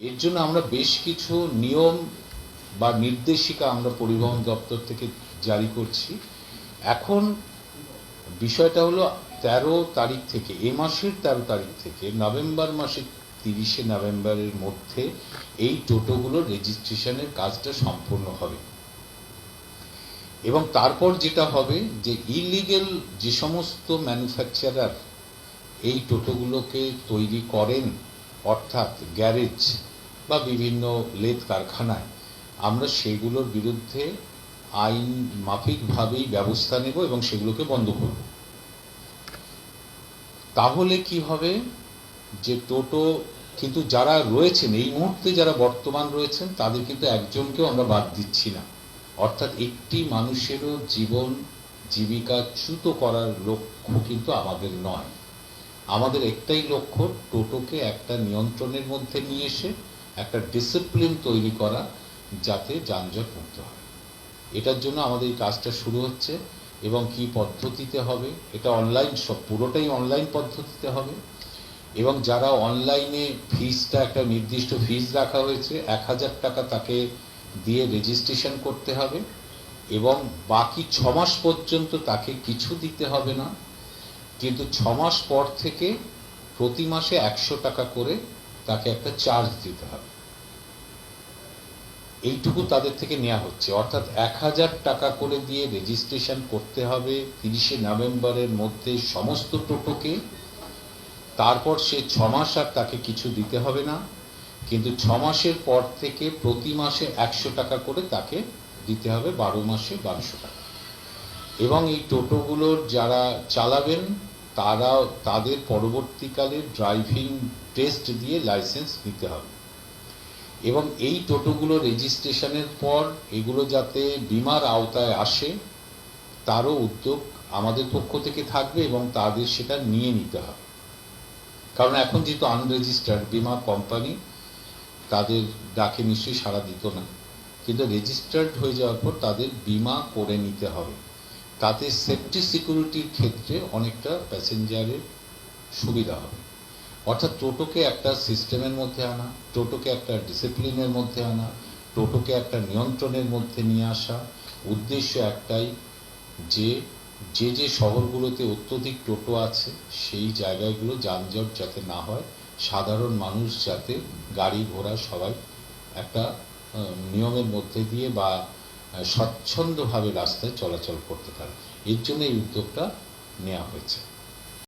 এর জন্য আমরা বেশ কিছু নিয়ম বা নির্দেশিকা আমরা পরিবহন দপ্তর থেকে জারি করছি। এখন বিষয়টা হলো 13 তারিখ থেকে, এ মাসের 13 তারিখ থেকে নভেম্বর মাসের 30শে নভেম্বরের মধ্যে এই টোটোগুলোর রেজিস্ট্রেশনের কাজটা সম্পূর্ণ হবে। এবং তারপর যেটা হবে যে ইলিগেল যে সমস্ত ম্যানুফ্যাকচারার এই টোটোগুলোকে তৈরি করেন, অর্থাৎ গ্যারেজ বা বিভিন্ন লেদ কারখানায়, আমরা সেগুলোর বিরুদ্ধে আইন মাফিকভাবেই ব্যবস্থা নেব এবং সেগুলোকে বন্ধ করব। তাহলে কি হবে যে টোটো কিন্তু যারা রয়েছেন এই মুহূর্তে, যারা বর্তমান রয়েছেন, তাদের কিন্তু একজনকেও আমরা বাদ দিচ্ছি না। অর্থাৎ একটি মানুষেরও জীবন জীবিকা চ্যুত করার লক্ষ্য কিন্তু আমাদের নয়। আমাদের একটাই লক্ষ্য, টোটোকে একটা নিয়ন্ত্রণের মধ্যে নিয়ে এসে একটা ডিসিপ্লিন তৈরি করা, যাতে যানজট মুক্ত হয়। এটার জন্য আমাদের এই কাজটা শুরু হচ্ছে। এবং কি পদ্ধতিতে হবে, এটা অনলাইন, সব পুরোটাই অনলাইন পদ্ধতিতে হবে। এবং যারা অনলাইনে ফিসটা, একটা নির্দিষ্ট ফিস রাখা হয়েছে, 1000 টাকা তাকে দিয়ে রেজিস্ট্রেশন করতে হবে এবং বাকি 6 মাস পর্যন্ত তাকে কিছু দিতে হবে না। কিন্তু 6 মাস পর থেকে প্রতি মাসে 100 টাকা করে তাকে একটা চার্জ দিতে হবে। এইটুকু তাদের থেকে নেওয়া হচ্ছে। অর্থাৎ 1000 টাকা করে দিয়ে রেজিস্ট্রেশন করতে হবে 30শে নভেম্বরের মধ্যে সমস্ত টোটোকে। তারপর সে 6 মাস আর তাকে কিছু দিতে হবে না, কিন্তু 6 মাসের পর থেকে প্রতি মাসে 100 টাকা করে তাকে দিতে হবে, 12 মাসে 1200 টাকা। এবং এই টোটোগুলোর যারা চালাবেন তাদের পরবর্তীকালে ড্রাইভিং টেস্ট দিয়ে লাইসেন্স নিতে হবে। এবং এই টোটোগুলো রেজিস্ট্রেশনের পর এগুলো যাতে বিমার আওতায় আসে, তারও উদ্যোগ আমাদের পক্ষ থেকে থাকবে এবং তাদের সেটা নিয়ে নিতে হবে। কারণ এখন যেহেতু আনরেজিস্টার্ড, বিমা কোম্পানি তাদের ডাকে নিশ্চয়ই সাড়া দিত না, কিন্তু রেজিস্টার্ড হয়ে যাওয়ার পর তাদের বিমা করে নিতে হবে। তাতে সেফটি সিকিউরিটির ক্ষেত্রে অনেকটা প্যাসেঞ্জারের সুবিধা হবে। অর্থাৎ টোটোকে একটা সিস্টেমের মধ্যে আনা, টোটোকে একটা ডিসিপ্লিনের মধ্যে আনা, টোটোকে একটা নিয়ন্ত্রণের মধ্যে নিয়ে আসা। উদ্দেশ্য একটাই, যে যে শহরগুলোতে অত্যধিক টোটো আছে সেই জায়গাগুলো যানজট যাতে না হয়, সাধারণ মানুষ যাতে গাড়ি ঘোড়া সবাই একটা নিয়মের মধ্যে দিয়ে বা স্বচ্ছন্দভাবে রাস্তায় চলাচল করতে পারে, এর জন্য এই উদ্যোগটা নেওয়া হয়েছে।